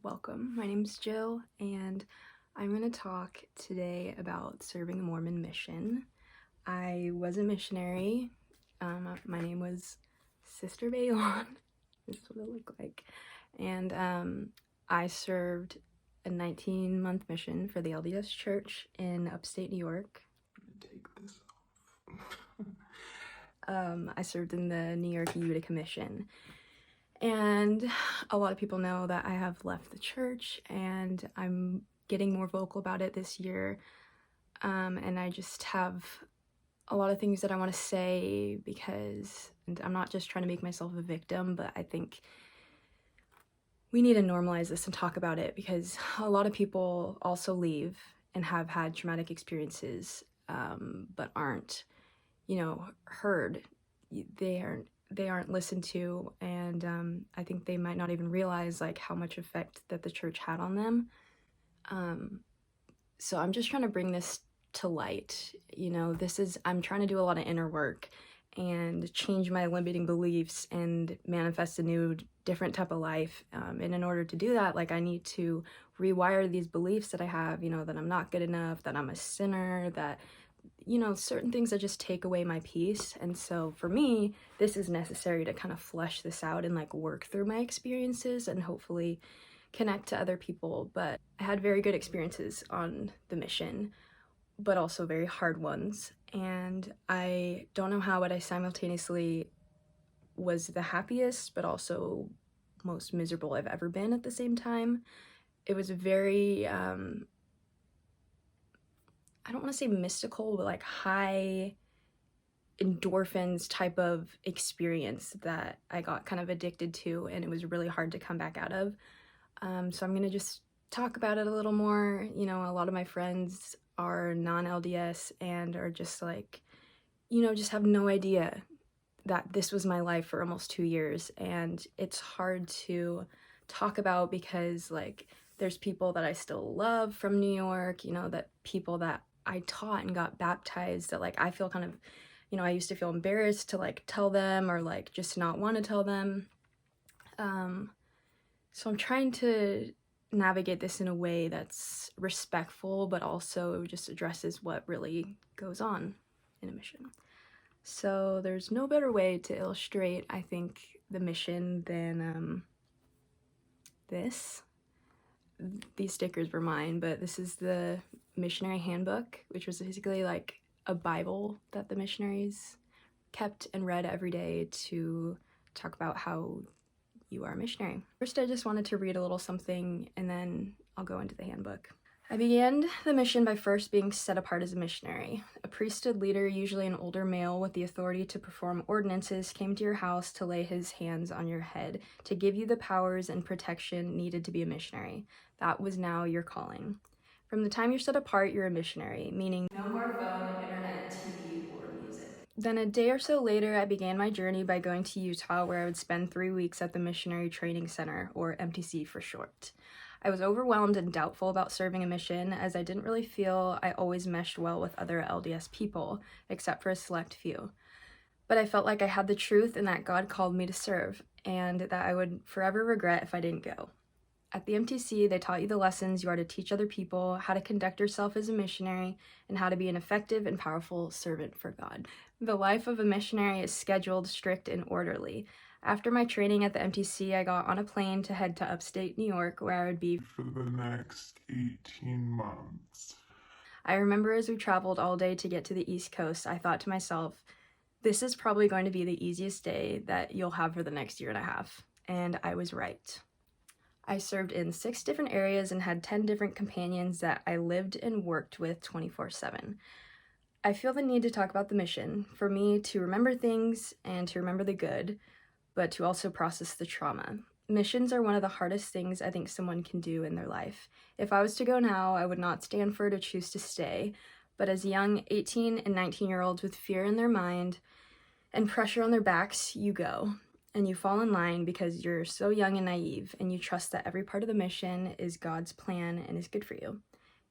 Welcome. My name's Jill, and I'm going to talk today about serving the Mormon mission. I was a missionary. My name was Sister Baylon. This is what it looked like. And I served a 19-month mission for the LDS Church in upstate New York. Take this off. I served in the New York Utica Mission. And a lot of people know that I have left the church, and I'm getting more vocal about it this year. And I just have a lot of things that I want to say, because I'm not just trying to make myself a victim, but I think we need to normalize this and talk about it, because a lot of people also leave and have had traumatic experiences, but aren't, heard. They aren't listened to, and I think they might not even realize how much effect that the church had on them. So I'm just trying to bring this to light. I'm trying to do a lot of inner work and change my limiting beliefs and manifest a new, different type of life. And in order to do that, I need to rewire these beliefs that I have, that I'm not good enough, that I'm a sinner, that certain things that just take away my peace. And so for me, this is necessary to kind of flesh this out and work through my experiences and hopefully connect to other people. But I had very good experiences on the mission, but also very hard ones. And I don't know how, but I simultaneously was the happiest, but also most miserable I've ever been at the same time. It was a very, I don't want to say mystical, but high endorphins type of experience that I got kind of addicted to, and it was really hard to come back out of. So I'm going to just talk about it a little more. A lot of my friends are non-LDS and are just just have no idea that this was my life for almost 2 years. And it's hard to talk about because there's people that I still love from New York, that people that I taught and got baptized that I feel kind of, I used to feel embarrassed to tell them or just not want to tell them. So I'm trying to navigate this in a way that's respectful, but also just addresses what really goes on in a mission. So there's no better way to illustrate, I think, the mission than this. These stickers were mine, but this is the Missionary Handbook, which was basically a Bible that the missionaries kept and read every day to talk about how you are a missionary. First, I just wanted to read a little something, and then I'll go into the handbook. I began the mission by first being set apart as a missionary. A priesthood leader, usually an older male with the authority to perform ordinances, came to your house to lay his hands on your head, to give you the powers and protection needed to be a missionary. That was now your calling. From the time you're set apart, you're a missionary, meaning no more phone, internet, TV, or music. Then a day or so later, I began my journey by going to Utah, where I would spend 3 weeks at the Missionary Training Center, or MTC for short. I was overwhelmed and doubtful about serving a mission, as I didn't really feel I always meshed well with other LDS people, except for a select few. But I felt like I had the truth and that God called me to serve, and that I would forever regret if I didn't go. At the MTC, they taught you the lessons you are to teach other people, how to conduct yourself as a missionary, and how to be an effective and powerful servant for God. The life of a missionary is scheduled, strict, and orderly. After my training at the MTC, I got on a plane to head to upstate New York, where I would be for the next 18 months. I remember as we traveled all day to get to the East Coast, I thought to myself, this is probably going to be the easiest day that you'll have for the next year and a half. And I was right. I served in 6 different areas and had 10 different companions that I lived and worked with 24/7. I feel the need to talk about the mission, for me to remember things and to remember the good, but to also process the trauma. Missions are one of the hardest things I think someone can do in their life. If I was to go now, I would not stand for it or choose to stay, but as young 18 and 19-year-olds with fear in their mind and pressure on their backs, you go. And you fall in line because you're so young and naive, and you trust that every part of the mission is God's plan and is good for you.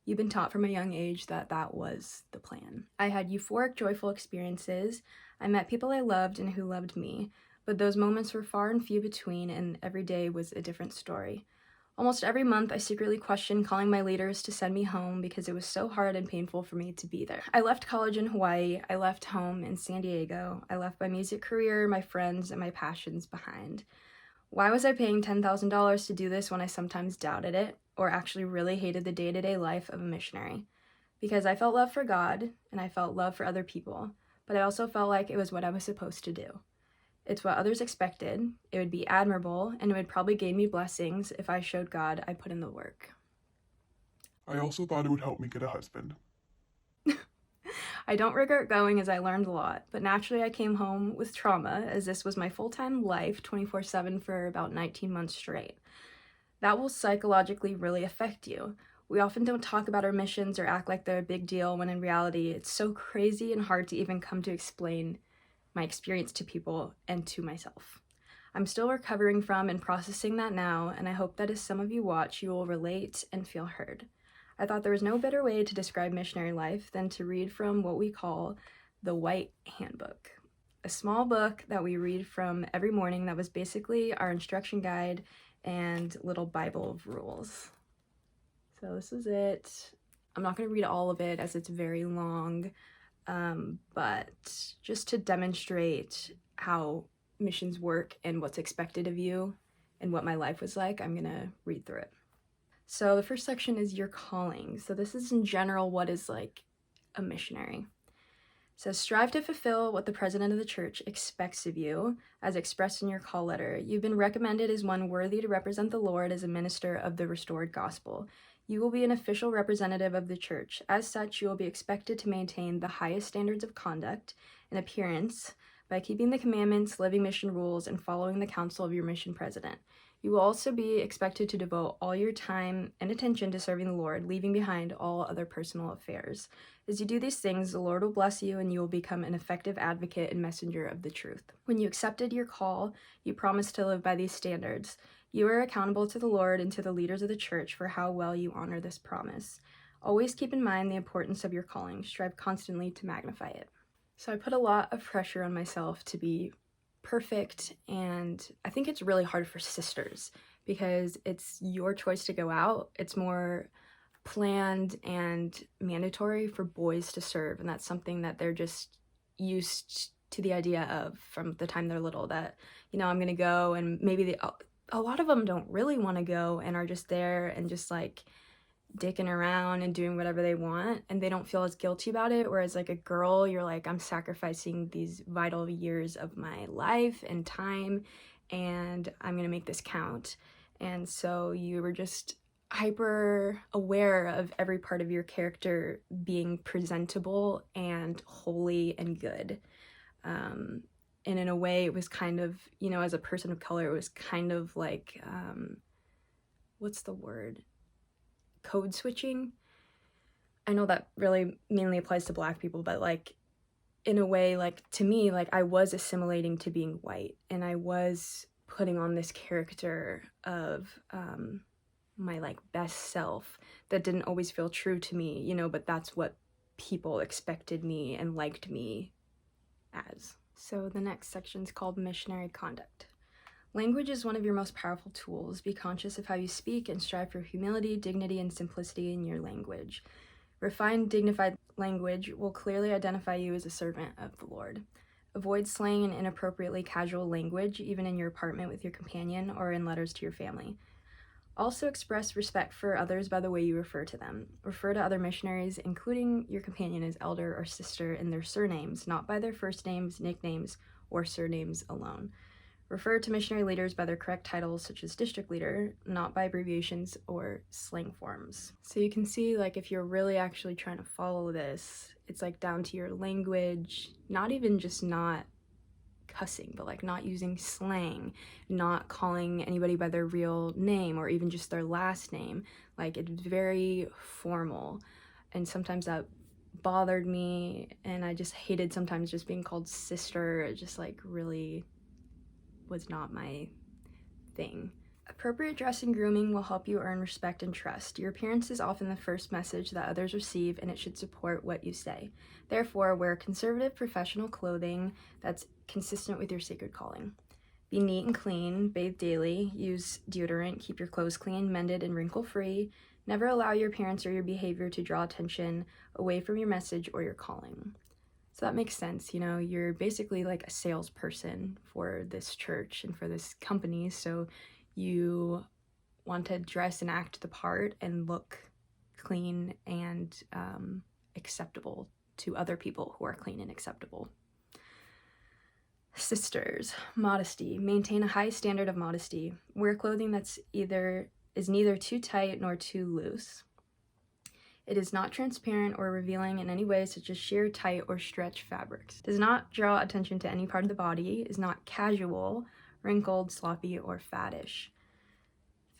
You've been taught from a young age that that was the plan. I had euphoric, joyful experiences. I met people I loved and who loved me. but those moments were far and few between, and every day was a different story. Almost every month, I secretly questioned calling my leaders to send me home because it was so hard and painful for me to be there. I left college in Hawaii, I left home in San Diego, I left my music career, my friends, and my passions behind. Why was I paying $10,000 to do this when I sometimes doubted it, or actually really hated the day-to-day life of a missionary? Because I felt love for God, and I felt love for other people, but I also felt like it was what I was supposed to do. It's what others expected, it would be admirable, and it would probably gain me blessings if I showed God I put in the work. I also thought it would help me get a husband. I don't regret going as I learned a lot, but naturally I came home with trauma as this was my full-time life 24/7 for about 19 months straight. That will psychologically really affect you. We often don't talk about our missions or act like they're a big deal when in reality it's so crazy and hard to even come to explain my experience to people and to myself. I'm still recovering from and processing that now, and I hope that as some of you watch, you will relate and feel heard. I thought there was no better way to describe missionary life than to read from what we call the White Handbook, a small book that we read from every morning that was basically our instruction guide and little Bible of rules. So this is it. I'm not going to read all of it as it's very long, but just to demonstrate how missions work and what's expected of you and what my life was like, I'm going to read through it. So the first section is your calling. So this is in general what is like a missionary. It says, strive to fulfill what the president of the church expects of you, as expressed in your call letter. You've been recommended as one worthy to represent the Lord as a minister of the restored gospel. You will be an official representative of the church. As such, you will be expected to maintain the highest standards of conduct and appearance by keeping the commandments, living mission rules, and following the counsel of your mission president. You will also be expected to devote all your time and attention to serving the Lord, leaving behind all other personal affairs. As you do these things, the Lord will bless you and you will become an effective advocate and messenger of the truth. When you accepted your call, you promised to live by these standards. You are accountable to the Lord and to the leaders of the church for how well you honor this promise. Always keep in mind the importance of your calling. Strive constantly to magnify it. So I put a lot of pressure on myself to be perfect, and I think it's really hard for sisters because it's your choice to go out. It's more planned and mandatory for boys to serve, and that's something that they're just used to the idea of from the time they're little, that, you know, I'm gonna go, and maybe a lot of them don't really want to go and are just there and just like dicking around and doing whatever they want, and they don't feel as guilty about it. Whereas like a girl, you're like, I'm sacrificing these vital years of my life and time, and I'm gonna make this count. And so you were just hyper aware of every part of your character being presentable and holy and good. And in a way, it was kind of, you know, as a person of color, it was kind of like, what's the word? Code switching. I know that really mainly applies to Black people, but like in a way, like to me, like I was assimilating to being white, and I was putting on this character of my like best self that didn't always feel true to me, you know, but that's what people expected me and liked me as. So the next section is called Missionary Conduct. Language is one of your most powerful tools. Be conscious of how you speak and strive for humility, dignity, and simplicity in your language. Refined, dignified language will clearly identify you as a servant of the Lord. Avoid slang and inappropriately casual language, even in your apartment with your companion or in letters to your family. Also express respect for others by the way you refer to them. Refer to other missionaries, including your companion, as elder or sister in their surnames, not by their first names, nicknames, or surnames alone. Refer to missionary leaders by their correct titles, such as district leader, not by abbreviations or slang forms. So you can see, like, if you're really actually trying to follow this, it's like down to your language, not even just not cussing, but like not using slang, not calling anybody by their real name or even just their last name. Like, it's very formal, and sometimes that bothered me, and I just hated sometimes just being called sister. It just like really was not my thing. Appropriate dress and grooming will help you earn respect and trust. Your appearance is often the first message that others receive, and it should support what you say. Therefore, wear conservative professional clothing that's consistent with your sacred calling. Be neat and clean, bathe daily, use deodorant, keep your clothes clean, mended, and wrinkle-free. Never allow your appearance or your behavior to draw attention away from your message or your calling. So that makes sense. You know, you're basically like a salesperson for this church and for this company. So you want to dress and act the part and look clean and acceptable to other people who are clean and acceptable. Sisters, modesty. Maintain a high standard of modesty. Wear clothing that's neither too tight nor too loose. It is not transparent or revealing in any way, such as sheer, tight, or stretch fabrics. Does not draw attention to any part of the body. Is not casual, wrinkled, sloppy, or faddish.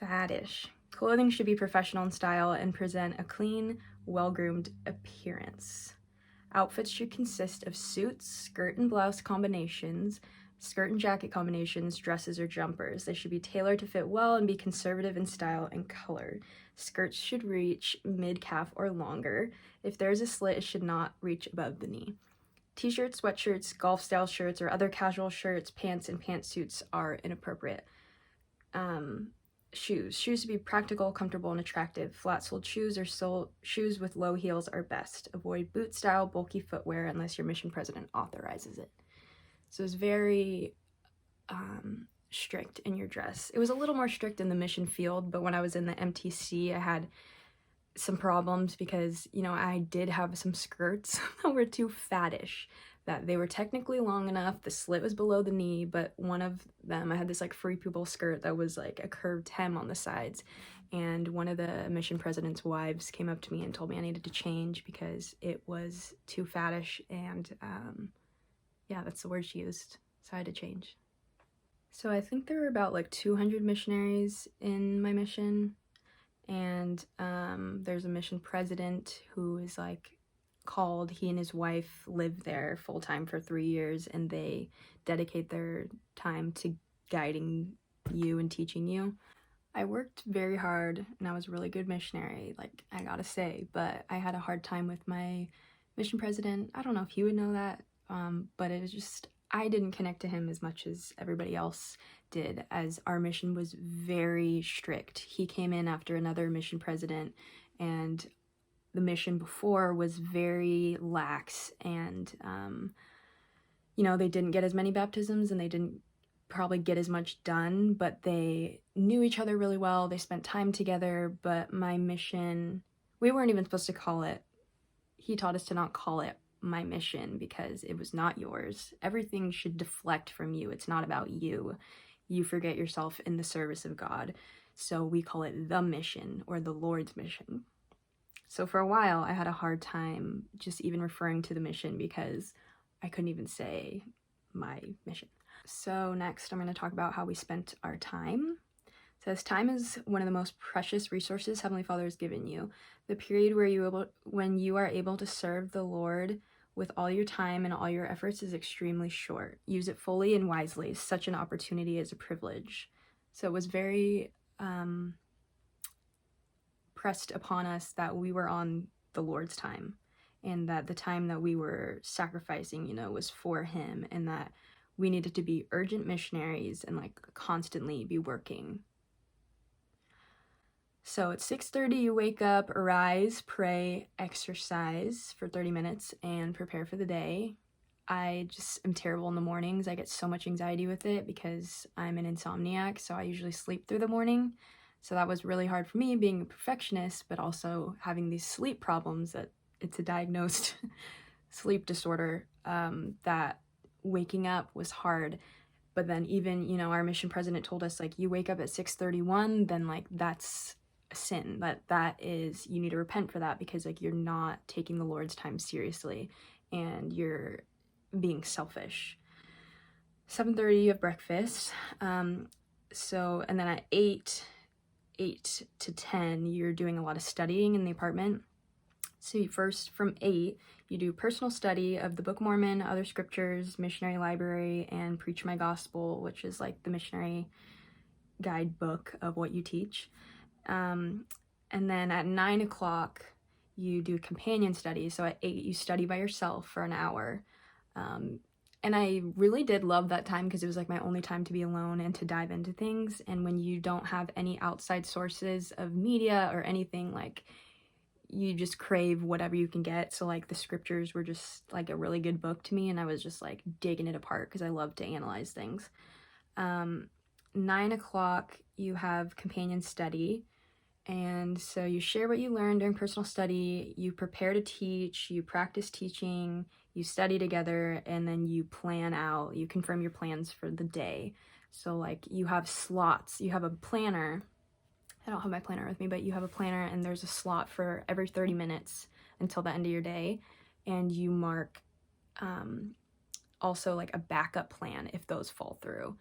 Faddish. Clothing should be professional in style and present a clean, well-groomed appearance. Outfits should consist of suits, skirt and blouse combinations, skirt and jacket combinations, dresses or jumpers. They should be tailored to fit well and be conservative in style and color. Skirts should reach mid-calf or longer. If there is a slit, it should not reach above the knee. T-shirts, sweatshirts, golf-style shirts, or other casual shirts, pants, and pantsuits are inappropriate. Shoes to be practical, comfortable, and attractive. Flat-soled shoes or shoes with low heels are best. Avoid boot-style, bulky footwear unless your mission president authorizes it. So it's very strict in your dress. It was a little more strict in the mission field, but when I was in the MTC, I had some problems because, you know, I did have some skirts that were too faddish, that they were technically long enough, the slit was below the knee, but one of them, I had this like free people skirt that was like a curved hem on the sides, and one of the mission president's wives came up to me and told me I needed to change because it was too faddish, and yeah, that's the word she used, so I had to change. So I think there were about like 200 missionaries in my mission, and there's a mission president who is like called. He and his wife live there full-time for 3 years, and they dedicate their time to guiding you and teaching you. I worked very hard and I was a really good missionary, like I gotta say, but I had a hard time with my mission president. I don't know if he would know that, but it was just, I didn't connect to him as much as everybody else did, as our mission was very strict. He came in after another mission president, and the mission before was very lax, and you know, they didn't get as many baptisms and they didn't probably get as much done, but they knew each other really well. They spent time together. But my mission, we weren't even supposed to call it, he taught us to not call it my mission because it was not yours. Everything should deflect from you. It's not about you. You forget yourself in the service of God. So we call it the mission, or the Lord's mission. So for a while, I had a hard time just even referring to the mission because I couldn't even say my mission. So next, I'm going to talk about how we spent our time. It says, time is one of the most precious resources Heavenly Father has given you. The period when you are able to serve the Lord with all your time and all your efforts is extremely short. Use it fully and wisely. Such an opportunity is a privilege. So it was very pressed upon us that we were on the Lord's time, and that the time that we were sacrificing, you know, was for Him, and that we needed to be urgent missionaries and like constantly be working. So at 6:30 you wake up, arise, pray, exercise for 30 minutes, and prepare for the day. I just am terrible in the mornings. I get so much anxiety with it because I'm an insomniac, so I usually sleep through the morning. So that was really hard for me, being a perfectionist, but also having these sleep problems, that it's a diagnosed sleep disorder, that waking up was hard. But then even, you know, our mission president told us, like, you wake up at 6:31, then like that's a sin. That is, you need to repent for that, because like you're not taking the Lord's time seriously and you're being selfish. 7:30 you have breakfast. And then at 8 to 10 you're doing a lot of studying in the apartment. So first from 8 you do personal study of the Book of Mormon, other scriptures, missionary library, and Preach My Gospel, which is like the missionary guidebook of what you teach. And then at 9 o'clock you do companion study. So at 8 you study by yourself for an hour. And I really did love that time because it was like my only time to be alone and to dive into things. And when you don't have any outside sources of media or anything, like, you just crave whatever you can get. So like the scriptures were just like a really good book to me, and I was just like digging it apart because I love to analyze things. 9 o'clock, you have companion study. And so you share what you learned during personal study, you prepare to teach, you practice teaching, you study together, and then you plan out, you confirm your plans for the day. So like you have slots, you have a planner. I don't have my planner with me, but you have a planner and there's a slot for every 30 minutes until the end of your day. And you mark also like a backup plan if those fall through.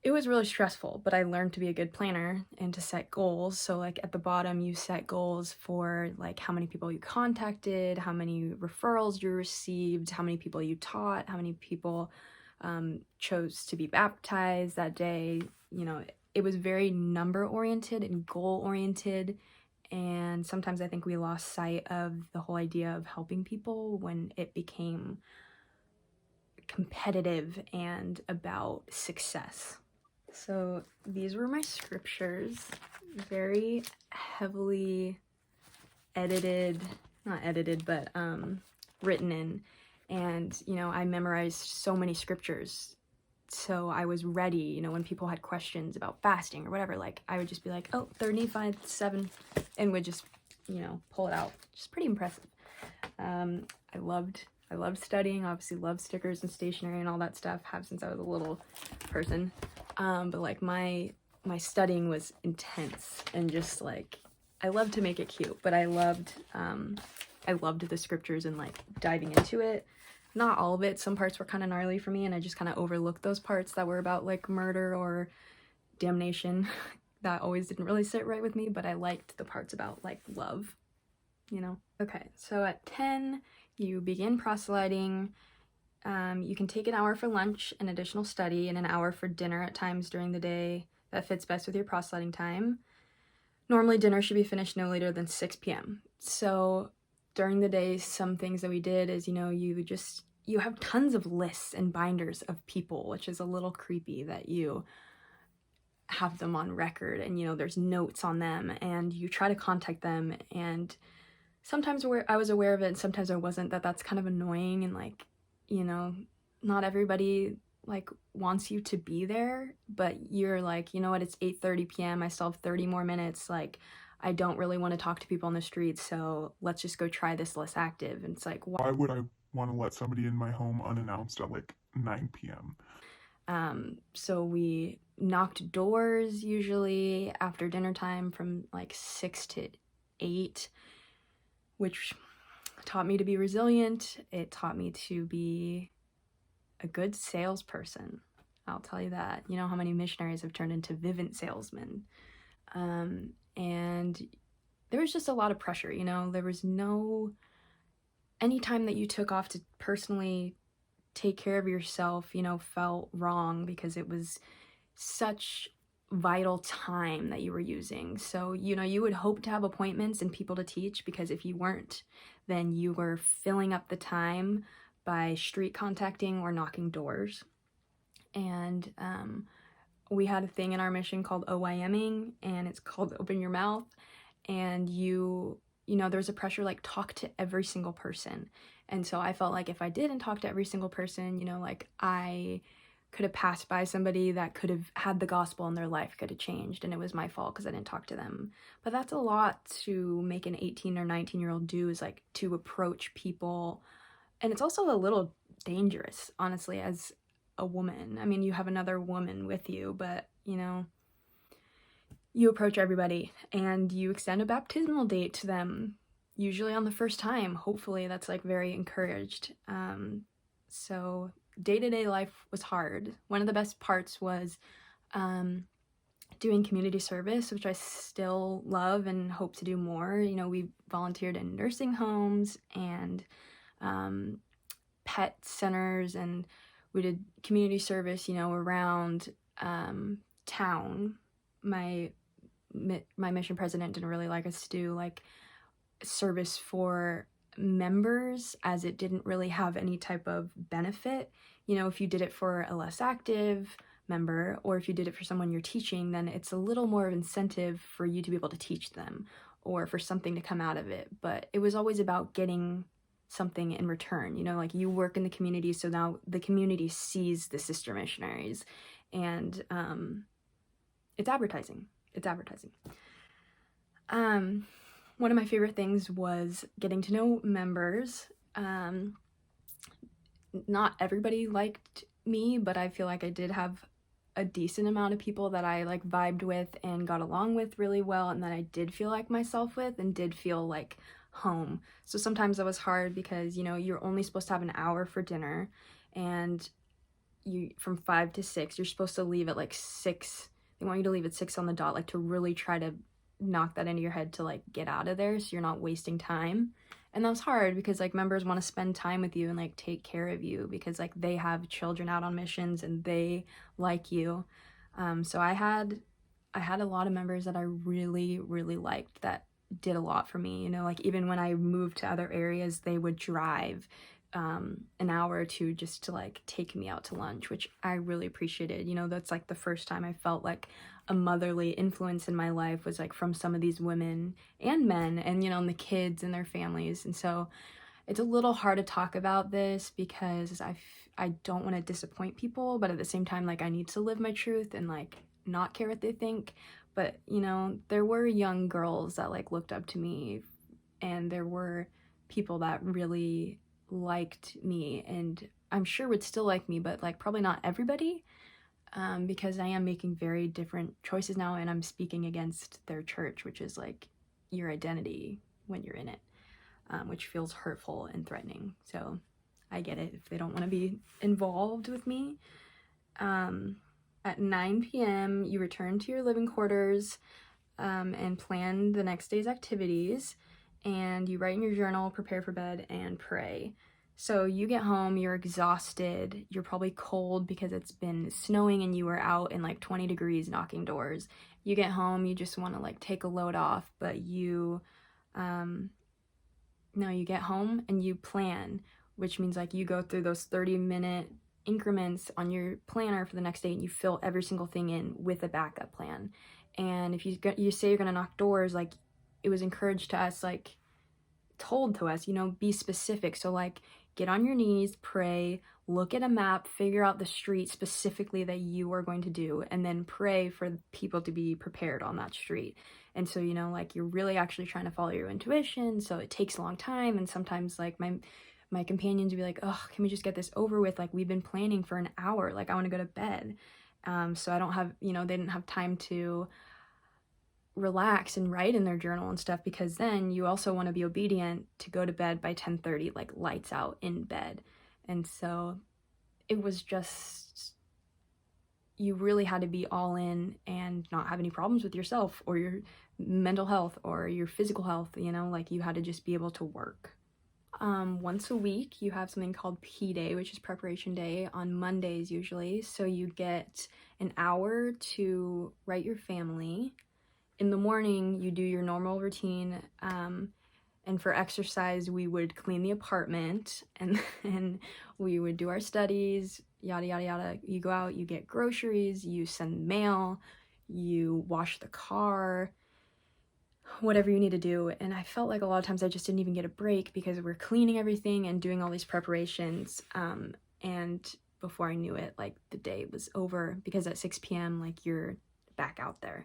It was really stressful, but I learned to be a good planner and to set goals. So like at the bottom, you set goals for like how many people you contacted, how many referrals you received, how many people you taught, how many people chose to be baptized that day. You know, it was very number oriented and goal oriented. And sometimes I think we lost sight of the whole idea of helping people when it became competitive and about success. So these were my scriptures, very heavily edited, not edited, but written in. And, you know, I memorized so many scriptures. So I was ready, you know, when people had questions about fasting or whatever, like I would just be like, oh, 3 Nephi 7, and would just, you know, pull it out. Just pretty impressive. I loved studying, obviously loved stickers and stationery and all that stuff, have since I was a little person. But like my studying was intense and just like, I loved to make it cute, but I loved the scriptures and like diving into it. Not all of it. Some parts were kind of gnarly for me, and I just kind of overlooked those parts that were about like murder or damnation. That always didn't really sit right with me, but I liked the parts about like love, you know? Okay, so at 10, you begin proselyting. You can take an hour for lunch and additional study and an hour for dinner at times during the day that fits best with your proselyting time. Normally dinner should be finished no later than 6 p.m. So during the day, some things that we did is, you know, you have tons of lists and binders of people, which is a little creepy that you have them on record and, you know, there's notes on them and you try to contact them, and sometimes I was aware of it and sometimes I wasn't, that's kind of annoying, and like, you know, not everybody like wants you to be there, but you're like, you know what, it's 8:30 p.m. I still have 30 more minutes. Like, I don't really want to talk to people on the street, so let's just go try this less active. And it's like, why would I want to let somebody in my home unannounced at like 9 p.m.? So we knocked doors usually after dinner time from like 6 to 8, which taught me to be resilient. It taught me to be a good salesperson. I'll tell you that. You know how many missionaries have turned into Vivint salesmen. And there was just a lot of pressure, you know. There was any time that you took off to personally take care of yourself, you know, felt wrong because it was such vital time that you were using. So, you know, you would hope to have appointments and people to teach, because if you weren't, then you were filling up the time by street contacting or knocking doors. And we had a thing in our mission called OYMing, and it's called Open Your Mouth. And you know, there's a pressure like talk to every single person. And so I felt like if I didn't talk to every single person, you know, like I could have passed by somebody that could have had the gospel and their life could have changed, and it was my fault because I didn't talk to them. But that's a lot to make an 18 or 19-year-old do, is like to approach people. And it's also a little dangerous, honestly, as a woman. I mean, you have another woman with you, but, you know, you approach everybody and you extend a baptismal date to them, usually on the first time. Hopefully that's like very encouraged. So day-to-day life was hard. One of the best parts was doing community service, which I still love and hope to do more. You know, we volunteered in nursing homes and pet centers, and we did community service, you know, around town. My mission president didn't really like us to do like service for members, as it didn't really have any type of benefit. You know, if you did it for a less active member, or if you did it for someone you're teaching, then it's a little more of incentive for you to be able to teach them, or for something to come out of it. But it was always about getting something in return. You know, like, you work in the community, so now the community sees the sister missionaries, and it's advertising. It's advertising. One of my favorite things was getting to know members. Not everybody liked me, but I feel like I did have a decent amount of people that I like vibed with and got along with really well, and that I did feel like myself with and did feel like home. So sometimes that was hard because, you know, you're only supposed to have an hour for dinner, and you, from 5 to 6, you're supposed to leave at like 6. They want you to leave at 6 on the dot, like, to really try to knock that into your head to like get out of there so you're not wasting time. And that was hard because like members want to spend time with you and like take care of you because like they have children out on missions and they like you. So I had a lot of members that I really, really liked that did a lot for me. You know, like, even when I moved to other areas, they would drive an hour or two just to like take me out to lunch, which I really appreciated. You know, that's like the first time I felt like a motherly influence in my life was like from some of these women and men, and, you know, and the kids and their families. And so it's a little hard to talk about this because I don't want to disappoint people, but at the same time, like, I need to live my truth and like not care what they think. But, you know, there were young girls that like looked up to me, and there were people that really liked me, and I'm sure would still like me, but like probably not everybody, because I am making very different choices now, and I'm speaking against their church, which is like your identity when you're in it, which feels hurtful and threatening. So I get it if they don't want to be involved with me. At 9 p.m. you return to your living quarters, and plan the next day's activities, and you write in your journal, prepare for bed, and pray. So you get home, you're exhausted, you're probably cold because it's been snowing and you were out in like 20 degrees knocking doors. You get home, you just want to like take a load off, but you get home and you plan, which means like you go through those 30-minute increments on your planner for the next day, and you fill every single thing in with a backup plan. And if you say you're gonna knock doors, like, it was encouraged to us, like, told to us, you know, be specific. So like, get on your knees, pray, look at a map, figure out the street specifically that you are going to do, and then pray for people to be prepared on that street. And so, you know, like, you're really actually trying to follow your intuition, so it takes a long time. And sometimes like my companions would be like, oh, can we just get this over with? Like, we've been planning for an hour, like, I want to go to bed. So I don't have, you know, they didn't have time to relax and write in their journal and stuff, because then you also want to be obedient to go to bed by 10:30, like lights out in bed. And so it was just, you really had to be all in and not have any problems with yourself or your mental health or your physical health, you know, like, you had to just be able to work. Once a week you have something called P Day, which is preparation day, on Mondays usually. So you get an hour to write your family. In the morning, you do your normal routine, and for exercise, we would clean the apartment, and then we would do our studies, yada, yada, yada. You go out, you get groceries, you send mail, you wash the car, whatever you need to do. And I felt like a lot of times I just didn't even get a break because we're cleaning everything and doing all these preparations, and before I knew it, like, the day was over, because at 6 p.m., like, you're back out there.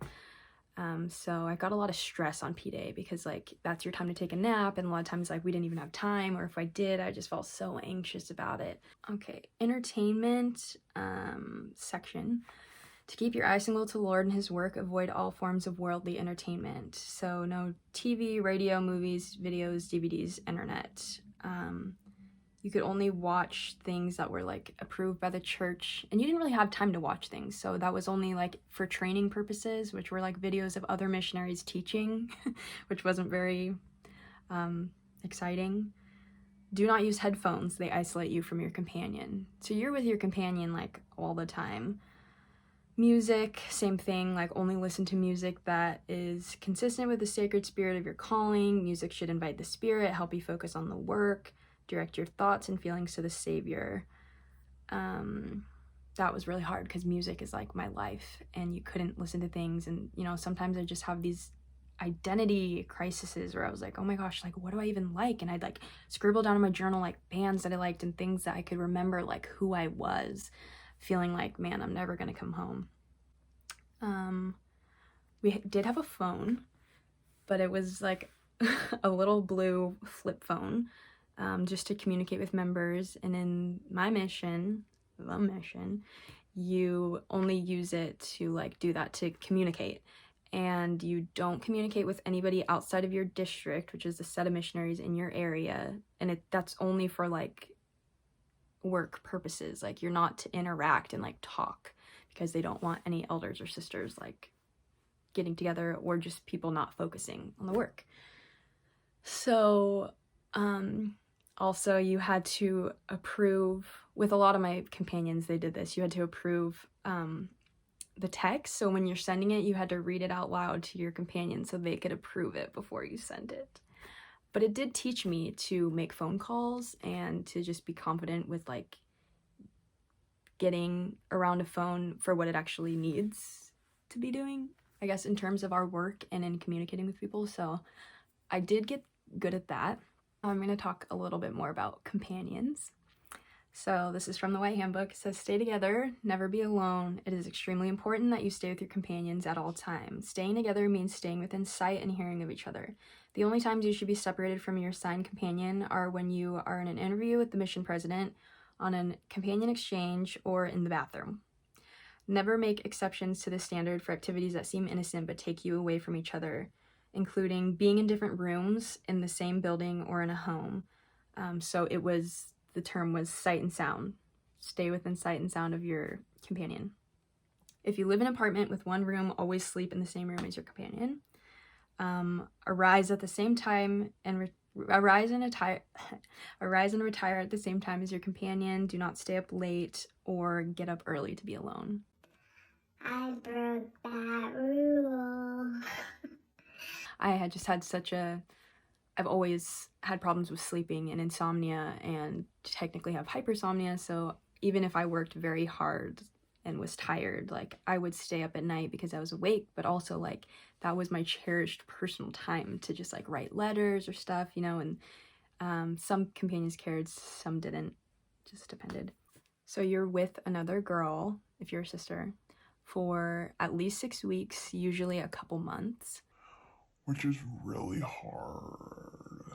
So I got a lot of stress on P-Day because, like, that's your time to take a nap, and a lot of times, like, we didn't even have time, or if I did, I just felt so anxious about it. Okay, entertainment section. To keep your eye single to the Lord and His work, avoid all forms of worldly entertainment. So no TV, radio, movies, videos, DVDs, internet. You could only watch things that were like approved by the church, and you didn't really have time to watch things, so that was only like for training purposes, which were like videos of other missionaries teaching, which wasn't very exciting. Do not use headphones, they isolate you from your companion. So you're with your companion like all the time. Music, same thing, like only listen to music that is consistent with the sacred spirit of your calling. Music should invite the spirit, help you focus on the work, direct your thoughts and feelings to the Savior. That was really hard because music is like my life, and you couldn't listen to things. And, you know, sometimes I just have these identity crises where I was like, oh my gosh, like, what do I even like? And I'd like scribble down in my journal like bands that I liked and things that I could remember, like who I was, feeling like, man, I'm never gonna come home. We did have a phone, but it was like a little blue flip phone, just to communicate with members. And in my mission, the mission, you only use it to like do that, to communicate. And you don't communicate with anybody outside of your district, which is the set of missionaries in your area. And that's only for like work purposes. Like, you're not to interact and like talk, because they don't want any elders or sisters like getting together, or just people not focusing on the work. So also you had to approve, with a lot of my companions they did this, you had to approve the text. So when you're sending it, you had to read it out loud to your companion so they could approve it before you sent it. But it did teach me to make phone calls and to just be confident with like getting around a phone for what it actually needs to be doing, I guess, in terms of our work and in communicating with people. So I did get good at that. I'm going to talk a little bit more about companions. So this is from the White Handbook. It says, stay together, never be alone. It is extremely important that you stay with your companions at all times. Staying together means staying within sight and hearing of each other. The only times you should be separated from your assigned companion are when you are in an interview with the mission president, on a companion exchange, or in the bathroom. Never make exceptions to the standard for activities that seem innocent but take you away from each other, including being in different rooms in the same building or in a home. So the term was sight and sound. Stay within sight and sound of your companion. If you live in an apartment with one room, always sleep in the same room as your companion. Arise at the same time and arise and retire at the same time as your companion. Do not stay up late or get up early to be alone. I broke that rule. I had just had I've always had problems with sleeping and insomnia, and technically have hypersomnia. So even if I worked very hard and was tired, like I would stay up at night because I was awake, but also like that was my cherished personal time to just like write letters or stuff, you know. And some companions cared, some didn't, just depended. So you're with another girl, if you're a sister, for at least 6 weeks, usually a couple months. Which is really hard.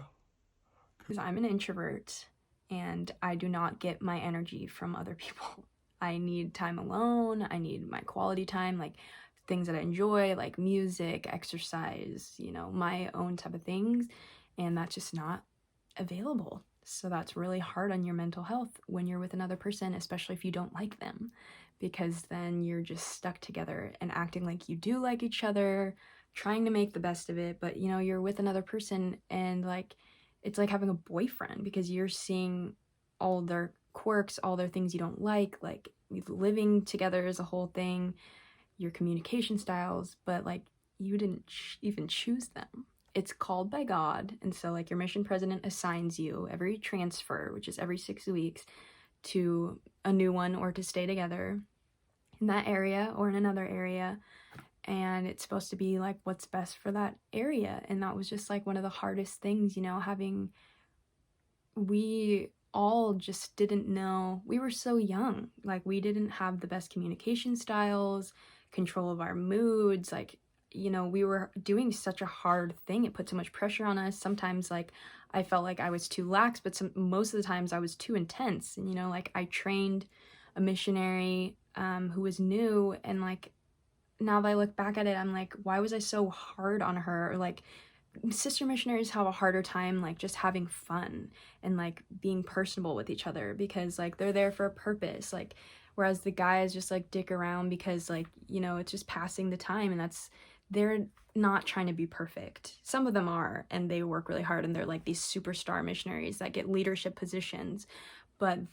Because I'm an introvert and I do not get my energy from other people. I need time alone. I need my quality time, like things that I enjoy, like music, exercise, you know, my own type of things. And that's just not available. So that's really hard on your mental health when you're with another person, especially if you don't like them, because then you're just stuck together and acting like you do like each other, trying to make the best of it. But, you know, you're with another person and like, it's like having a boyfriend, because you're seeing all their quirks, all their things you don't like living together is a whole thing, your communication styles, but like you didn't even choose them. It's called by God. And so like your mission president assigns you every transfer, which is every 6 weeks, to a new one or to stay together in that area or in another area. And it's supposed to be like what's best for that area. And that was just like one of the hardest things, you know, we all just didn't know. We were so young, like we didn't have the best communication styles, control of our moods, like, you know, we were doing such a hard thing. It put so much pressure on us. Sometimes like I felt like I was too lax, but most of the times I was too intense. And, you know, like I trained a missionary who was new, and like now that I look back at it, I'm like, why was I so hard on her? Or like, sister missionaries have a harder time like just having fun and like being personable with each other, because like they're there for a purpose, like whereas the guys just like dick around because like, you know, it's just passing the time, and they're not trying to be perfect. Some of them are, and they work really hard, and they're like these superstar missionaries that get leadership positions, but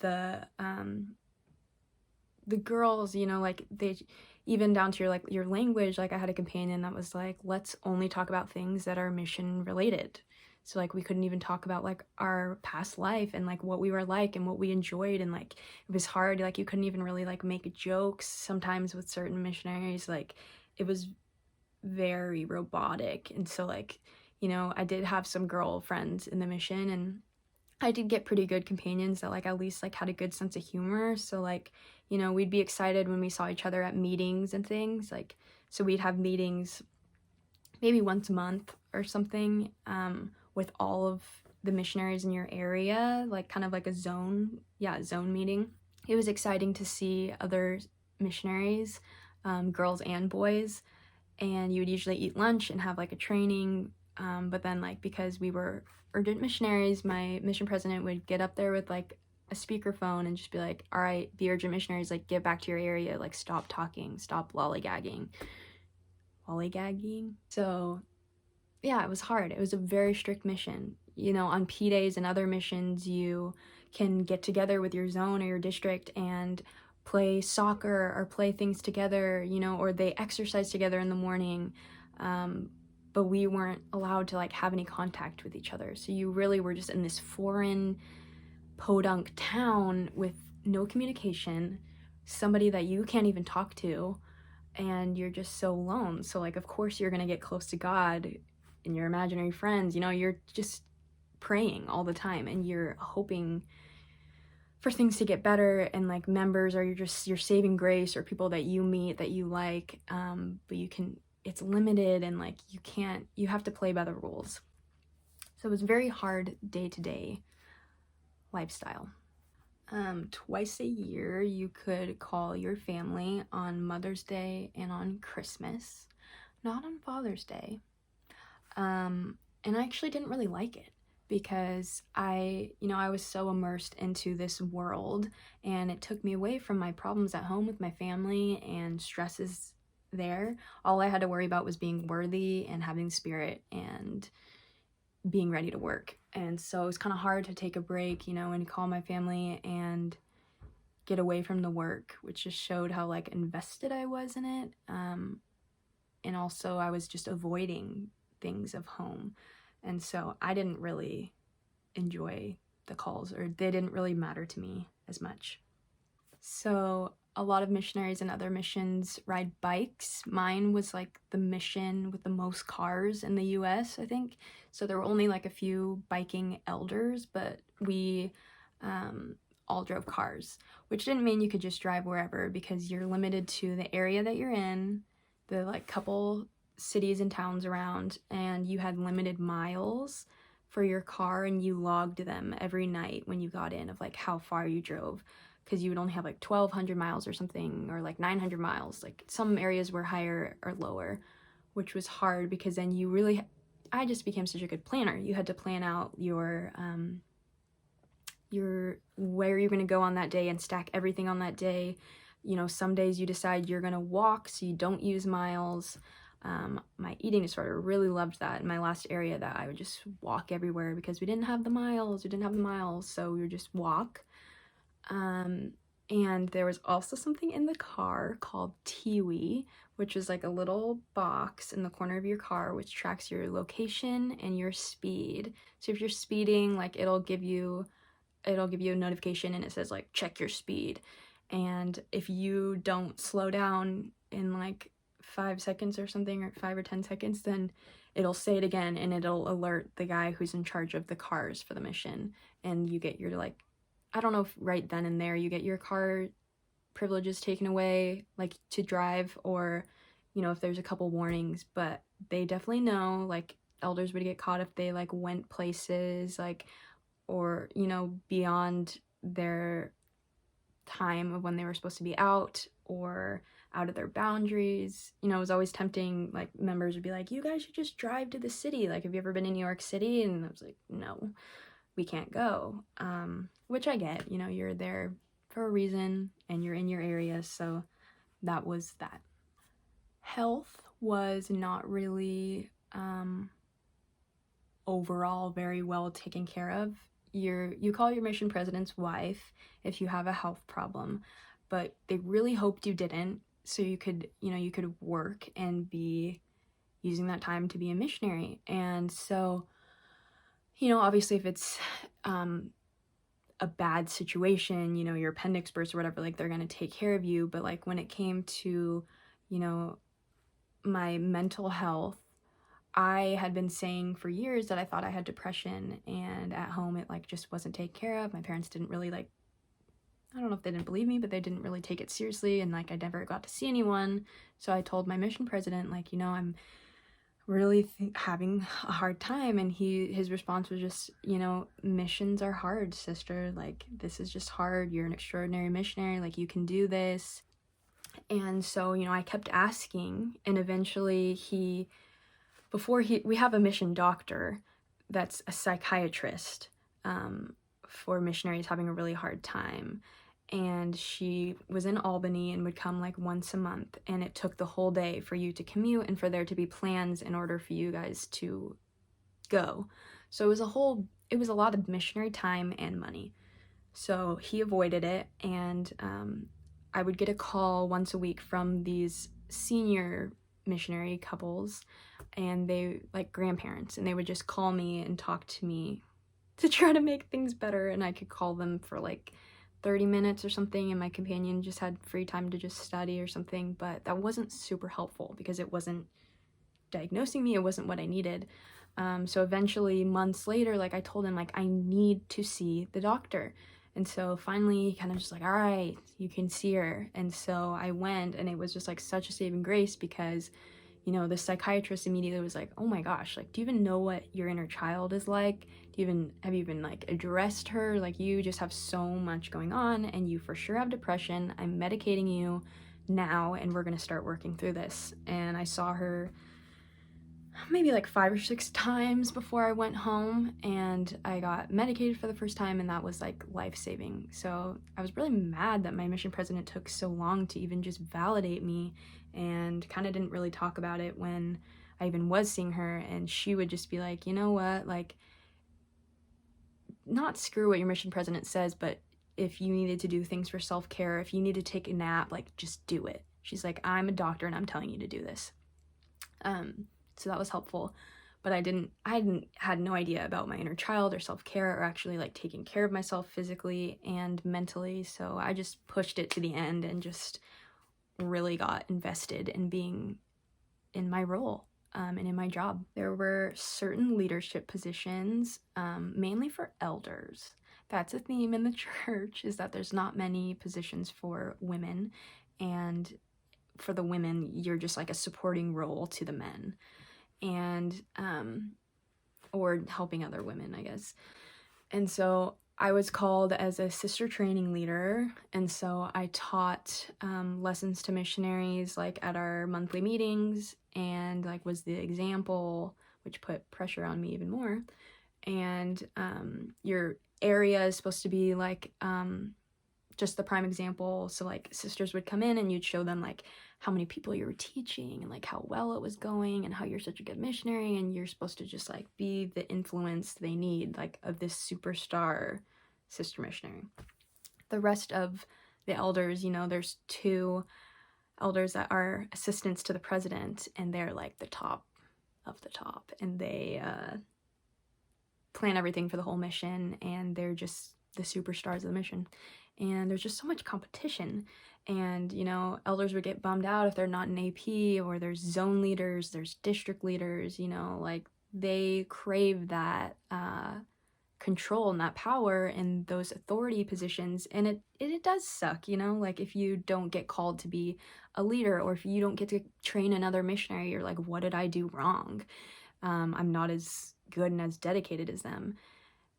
the girls, you know, like they, even down to your language, like I had a companion that was like, let's only talk about things that are mission related. So like we couldn't even talk about like our past life and like what we were like and what we enjoyed, and like it was hard, like you couldn't even really like make jokes sometimes with certain missionaries. Like it was very robotic. And so like, you know, I did have some girl friends in the mission, and I did get pretty good companions that like at least like had a good sense of humor. So like, you know, we'd be excited when we saw each other at meetings and things. Like, so we'd have meetings maybe once a month or something, with all of the missionaries in your area, like kind of like a zone meeting. It was exciting to see other missionaries, girls and boys, and you would usually eat lunch and have like a training. But then like because we were urgent missionaries, my mission president would get up there with like a speakerphone and just be like, all right, the urgent missionaries, like get back to your area, like stop talking, stop lollygagging. So yeah, it was hard. It was a very strict mission. You know, on P days and other missions, you can get together with your zone or your district and play soccer or play things together, you know, or they exercise together in the morning. But we weren't allowed to like have any contact with each other. So you really were just in this foreign podunk town with no communication, somebody that you can't even talk to, and you're just so alone. So like of course you're gonna get close to God and your imaginary friends, you know, you're just praying all the time and you're hoping for things to get better, and like members are your saving grace or people that you meet that you like, but it's limited, and like you have to play by the rules. So it was very hard day-to-day lifestyle. Twice a year you could call your family on Mother's Day and on Christmas, not on Father's Day. And I actually didn't really like it because I was so immersed into this world, and it took me away from my problems at home with my family and stresses there. All I had to worry about was being worthy and having spirit and being ready to work. And so it was kind of hard to take a break, you know, and call my family and get away from the work, which just showed how like invested I was in it. And also I was just avoiding things of home. And so I didn't really enjoy the calls, or they didn't really matter to me as much. So a lot of missionaries and other missions ride bikes. Mine was like the mission with the most cars in the US, I think. So there were only like a few biking elders, but we all drove cars, which didn't mean you could just drive wherever, because you're limited to the area that you're in, the like couple cities and towns around, and you had limited miles for your car, and you logged them every night when you got in of like how far you drove, because you would only have like 1,200 miles or something, or like 900 miles. Like some areas were higher or lower, which was hard because then I just became such a good planner. You had to plan out your where you're going to go on that day and stack everything on that day. You know, some days you decide you're going to walk so you don't use miles. My eating disorder really loved that in my last area, that I would just walk everywhere because we didn't have the miles, so we would just walk. And there was also something in the car called Tiwi, which is like a little box in the corner of your car which tracks your location and your speed. So if you're speeding, like it'll give you a notification and it says like check your speed. And if you don't slow down in like 5 seconds or something, or 5 or 10 seconds, then it'll say it again and it'll alert the guy who's in charge of the cars for the mission, and you get your like, I don't know if right then and there you get your car privileges taken away, like to drive, or you know, if there's a couple warnings, but they definitely know, like elders would get caught if they like went places like, or you know, beyond their time of when they were supposed to be out, or out of their boundaries. You know, it was always tempting, like members would be like, you guys should just drive to the city, like have you ever been in New York City? And I was like, no, we can't go. Which I get, you know, you're there for a reason and you're in your area, so that was that. Health was not really overall very well taken care of. You call your mission president's wife if you have a health problem, but they really hoped you didn't, so you could work and be using that time to be a missionary. And so, obviously if it's a bad situation, your appendix burst or whatever, like they're going to take care of you. But like when it came to, my mental health, I had been saying for years that I thought I had depression, and at home it like just wasn't taken care of. My parents didn't really like, I don't know if they didn't believe me, but they didn't really take it seriously, and like I never got to see anyone. So I told my mission president, like, I'm really having a hard time, and his response was just, missions are hard, sister. Like, this is just hard. You're an extraordinary missionary. Like, you can do this. And so, I kept asking, and eventually we have a mission doctor that's a psychiatrist for missionaries having a really hard time. And she was in Albany and would come like once a month, and it took the whole day for you to commute and for there to be plans in order for you guys to go. So it was a lot of missionary time and money. So he avoided it, and I would get a call once a week from these senior missionary couples, and they like grandparents, and they would just call me and talk to me to try to make things better. And I could call them for like 30 minutes or something, and my companion just had free time to just study or something. But that wasn't super helpful because it wasn't diagnosing me. It wasn't what I needed. So eventually, months later, like I told him, like, I need to see the doctor. And so finally, kind of just like, all right, you can see her. And so I went, and it was just like such a saving grace because, the psychiatrist immediately was like, oh my gosh, like, do you even know what your inner child is like? Have you even like addressed her? Like, you just have so much going on, and you for sure have depression. I'm medicating you now, and we're going to start working through this. And I saw her maybe like 5 or 6 times before I went home, and I got medicated for the first time, and that was like life-saving. So I was really mad that my mission president took so long to even just validate me, and kind of didn't really talk about it when I even was seeing her. And she would just be like, you know what, like, not screw what your mission president says, but if you needed to do things for self-care, if you need to take a nap, like, just do it. She's like, I'm a doctor and I'm telling you to do this. So that was helpful, but I had no idea about my inner child or self-care, or actually like taking care of myself physically and mentally. So I just pushed it to the end and just really got invested in being in my role and in my job. There were certain leadership positions, mainly for elders. That's a theme in the church, is that there's not many positions for women, and for the women, you're just like a supporting role to the men, and or helping other women, I guess. And so I was called as a sister training leader, and so I taught lessons to missionaries like at our monthly meetings, and like was the example, which put pressure on me even more. And your area is supposed to be like just the prime example. So like sisters would come in and you'd show them like how many people you were teaching and like how well it was going and how you're such a good missionary, and you're supposed to just like be the influence they need, like of this superstar sister missionary. The rest of the elders, there's 2 elders that are assistants to the president, and they're like the top of the top, and they plan everything for the whole mission, and they're just the superstars of the mission. And there's just so much competition, and elders would get bummed out if they're not in AP, or there's zone leaders, there's district leaders, like they crave that control and that power and those authority positions, and it does suck, like if you don't get called to be a leader, or if you don't get to train another missionary, you're like, what did I do wrong? I'm not as good and as dedicated as them.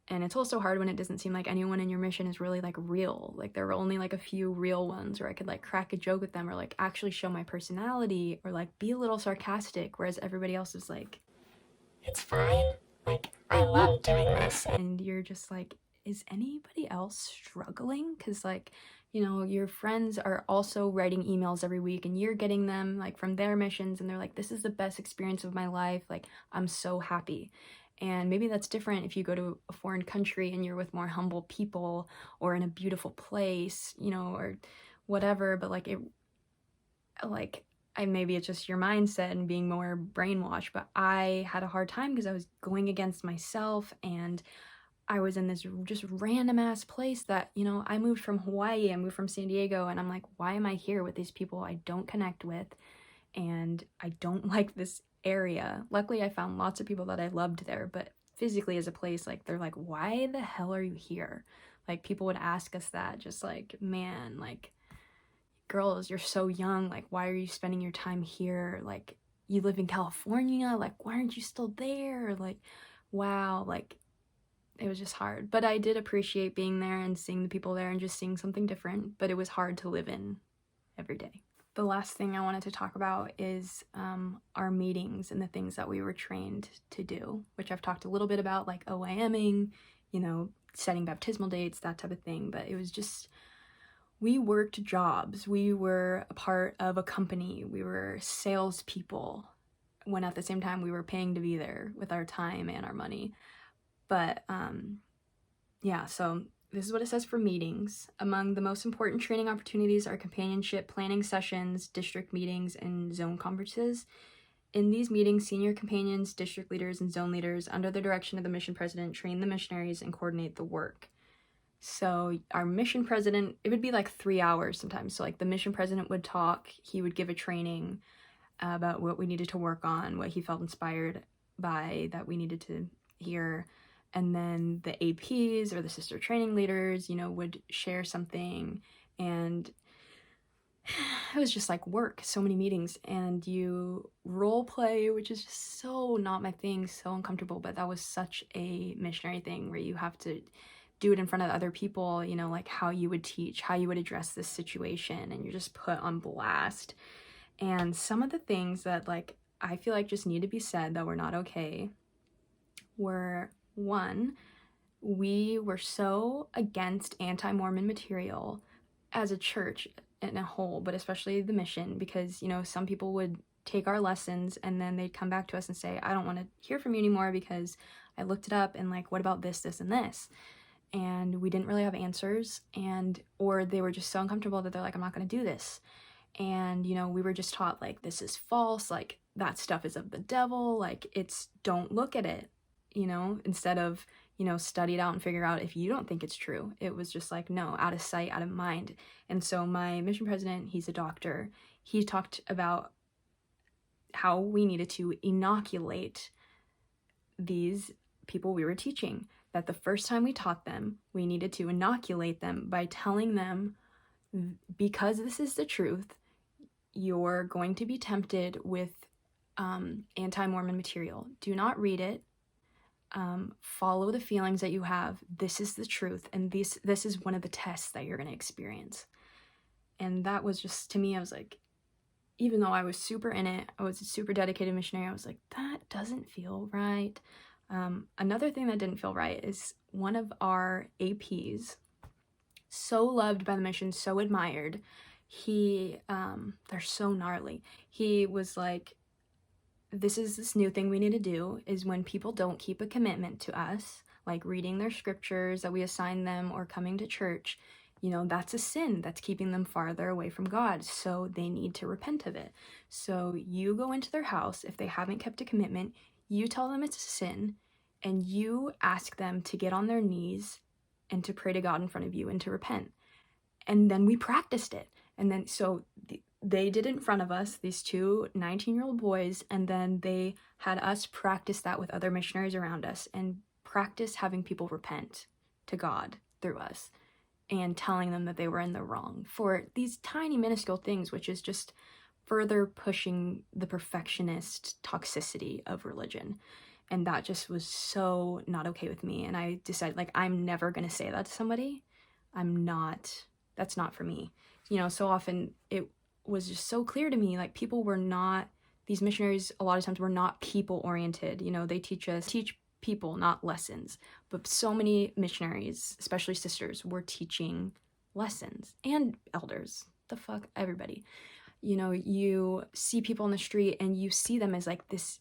And it's also hard when it doesn't seem like anyone in your mission is really like real. Like there were only like a few real ones where I could like crack a joke with them, or like actually show my personality, or like be a little sarcastic, whereas everybody else is like, it's fine, like I love doing this. And you're just like, is anybody else struggling? Because like, your friends are also writing emails every week, and you're getting them like from their missions, and they're like, this is the best experience of my life, like I'm so happy. And maybe that's different if you go to a foreign country and you're with more humble people, or in a beautiful place, or whatever, but like maybe it's just your mindset and being more brainwashed, but I had a hard time because I was going against myself, and I was in this just random ass place that, I moved from Hawaii, I moved from San Diego, and I'm like, why am I here with these people I don't connect with, and I don't like this area. Luckily, I found lots of people that I loved there, but physically as a place, like, they're like, why the hell are you here? Like, people would ask us that, just like, man, like, girls, you're so young, like, why are you spending your time here? Like, you live in California, like, why aren't you still there? Like, wow, like, it was just hard. But I did appreciate being there and seeing the people there and just seeing something different, but it was hard to live in every day. The last thing I wanted to talk about is our meetings and the things that we were trained to do, which I've talked a little bit about, like OIMing, setting baptismal dates, that type of thing. But it was just, we worked jobs. We were a part of a company. We were salespeople, when at the same time we were paying to be there with our time and our money. But yeah, so this is what it says for meetings. Among the most important training opportunities are companionship planning sessions, district meetings, and zone conferences. In these meetings, senior companions, district leaders, and zone leaders, under the direction of the mission president, train the missionaries and coordinate the work. So our mission president, it would be like 3 hours sometimes. So like the mission president would talk, he would give a training about what we needed to work on, what he felt inspired by that we needed to hear. And then the APs or the sister training leaders, would share something, and it was just like work, so many meetings, and you role play, which is just so not my thing, so uncomfortable, but that was such a missionary thing where you have to do it in front of other people, like how you would teach, how you would address this situation, and you're just put on blast. And some of the things that like I feel like just need to be said that were not okay were, one, we were so against anti-Mormon material as a church in a whole, but especially the mission, because, some people would take our lessons and then they'd come back to us and say, I don't want to hear from you anymore because I looked it up, and like, what about this, this, and this? And we didn't really have answers, or they were just so uncomfortable that they're like, I'm not going to do this. And, we were just taught, like, this is false, like, that stuff is of the devil, like, don't look at it, instead of, study it out and figure out if you don't think it's true. It was just like, no, out of sight, out of mind. And so my mission president, he's a doctor, he talked about how we needed to inoculate these people we were teaching, that the first time we taught them, we needed to inoculate them by telling them, because this is the truth, you're going to be tempted with anti-Mormon material. Do not read it. Follow the feelings that you have. This is the truth, and this is one of the tests that you're going to experience. And that was just, to me, I was like, even though I was super in it, I was a super dedicated missionary, I was like, that doesn't feel right. Another thing that didn't feel right is one of our APs, so loved by the mission, so admired, they're so gnarly. He was like, this new thing we need to do is when people don't keep a commitment to us, like reading their scriptures that we assign them or coming to church, that's a sin. That's keeping them farther away from God. So they need to repent of it. So you go into their house. If they haven't kept a commitment, you tell them it's a sin, and you ask them to get on their knees and to pray to God in front of you and to repent. And then we practiced it. And then, so they did it in front of us, these two 19-year-old boys, and then they had us practice that with other missionaries around us and practice having people repent to God through us and telling them that they were in the wrong for these tiny minuscule things, which is just further pushing the perfectionist toxicity of religion. And that just was so not okay with me. And I decided, like, I'm never going to say that to somebody. That's not for me. So often it was just so clear to me, like, people were not, these missionaries a lot of times were not people oriented. They teach people, not lessons. But so many missionaries, especially sisters, were teaching lessons, and elders, everybody. You see people on the street and you see them as like this,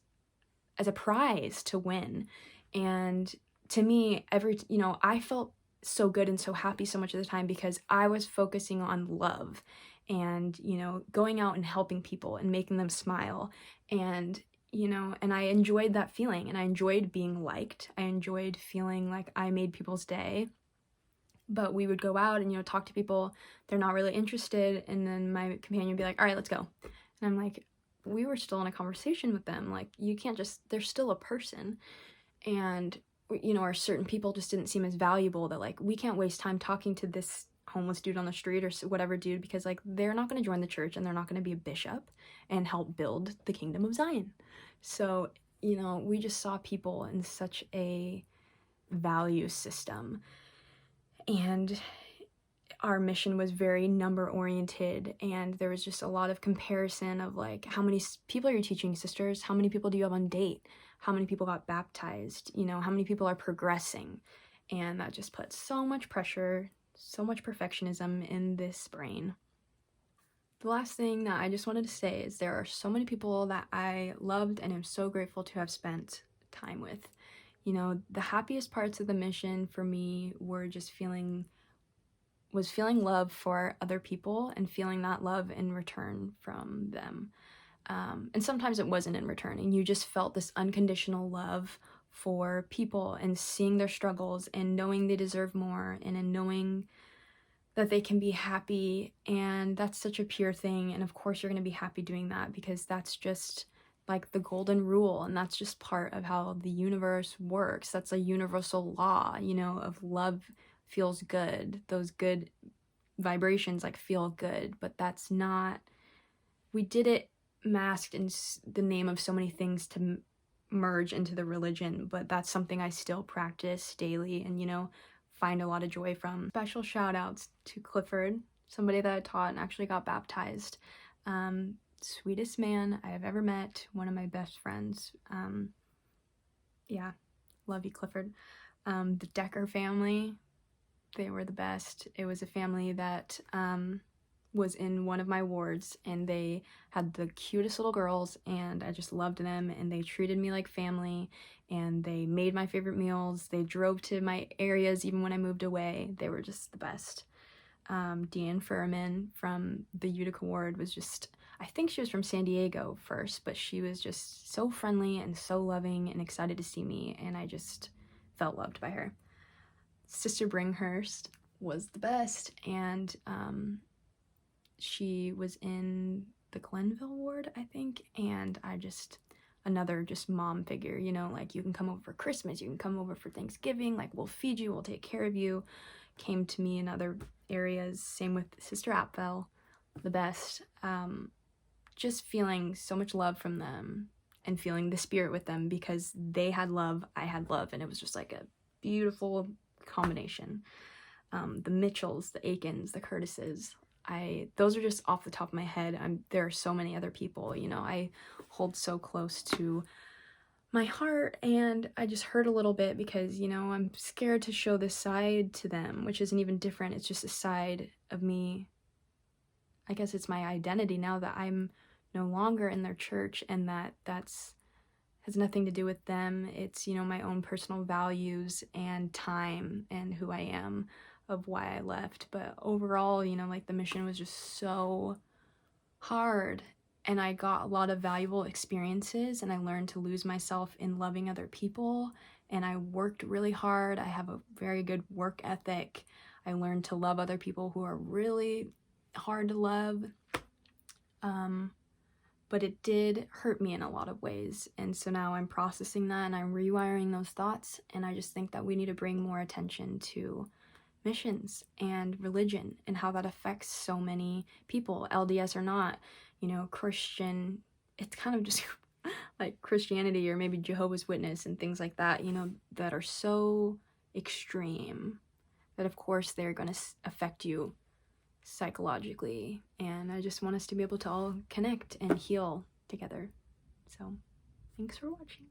as a prize to win. And to me, I felt so good and so happy so much of the time because I was focusing on love and, you know, going out and helping people and making them smile. And, you know, and I enjoyed that feeling, and I enjoyed being liked. I enjoyed feeling like I made people's day. But we would go out and, you know, talk to people. They're not really interested. And then my companion would be like, all right, let's go. And I'm like, we were still in a conversation with them. Like, you can't just, they're still a person. And, you know, or certain people just didn't seem as valuable, that like, we can't waste time talking to this homeless dude on the street or whatever dude, because like, they're not going to join the church and they're not going to be a bishop and help build the kingdom of Zion. So, you know, we just saw people in such a value system, and our mission was very number oriented, and there was just a lot of comparison of like, how many people are you teaching, sisters? How many people do you have on date? How many people got baptized? You know, how many people are progressing? And that just put so much pressure, so much perfectionism in this brain. The last thing that I just wanted to say is there are so many people that I loved and am so grateful to have spent time with. You know, the happiest parts of the mission for me were just feeling love for other people and feeling that love in return from them. And sometimes it wasn't in return, and you just felt this unconditional love for people and seeing their struggles and knowing they deserve more, and in knowing that they can be happy. And that's such a pure thing. And of course you're going to be happy doing that, because that's just like the golden rule, and that's just part of how the universe works. That's a universal law, you know, of love feels good. Those good vibrations like feel good, but that's not, we did it masked in the name of so many things to merge into the religion, but that's something I still practice daily and, you know, find a lot of joy from. Special shout outs to Clifford, somebody that I taught and actually got baptized. Sweetest man I have ever met, one of my best friends. Yeah, love you, Clifford. The Decker family, they were the best. It was a family that was in one of my wards, and they had the cutest little girls, and I just loved them, and they treated me like family, and they made my favorite meals. They drove to my areas even when I moved away. They were just the best. Deanne Furman from the Utica ward was just, I think she was from San Diego first, but she was just so friendly and so loving and excited to see me, and I just felt loved by her. Sister Bringhurst was the best, and she was in the Glenville ward, I think, and I just, another just mom figure, you know, like, you can come over for Christmas, you can come over for Thanksgiving, like, we'll feed you, we'll take care of you. Came to me in other areas, same with Sister Apfel, the best. Just feeling so much love from them and feeling the spirit with them, because they had love, I had love, and it was just like a beautiful combination. The Mitchells, the Aikens, the Curtises, those are just off the top of my head. There are so many other people, you know, I hold so close to my heart, and I just hurt a little bit because, you know, I'm scared to show this side to them, which isn't even different. It's just a side of me. I guess it's my identity now that I'm no longer in their church, and that's has nothing to do with them. It's, you know, my own personal values and time and who I am, of why I left. But overall, you know, like, the mission was just so hard, and I got a lot of valuable experiences, and I learned to lose myself in loving other people, and I worked really hard. I have a very good work ethic. I learned to love other people who are really hard to love. But it did hurt me in a lot of ways, and so now I'm processing that, and I'm rewiring those thoughts, and I just think that we need to bring more attention to missions and religion and how that affects so many people, LDS or not, you know, Christian. It's kind of just like Christianity or maybe Jehovah's Witness and things like that, you know, that are so extreme that of course they're going to affect you psychologically, and I just want us to be able to all connect and heal together. So thanks for watching.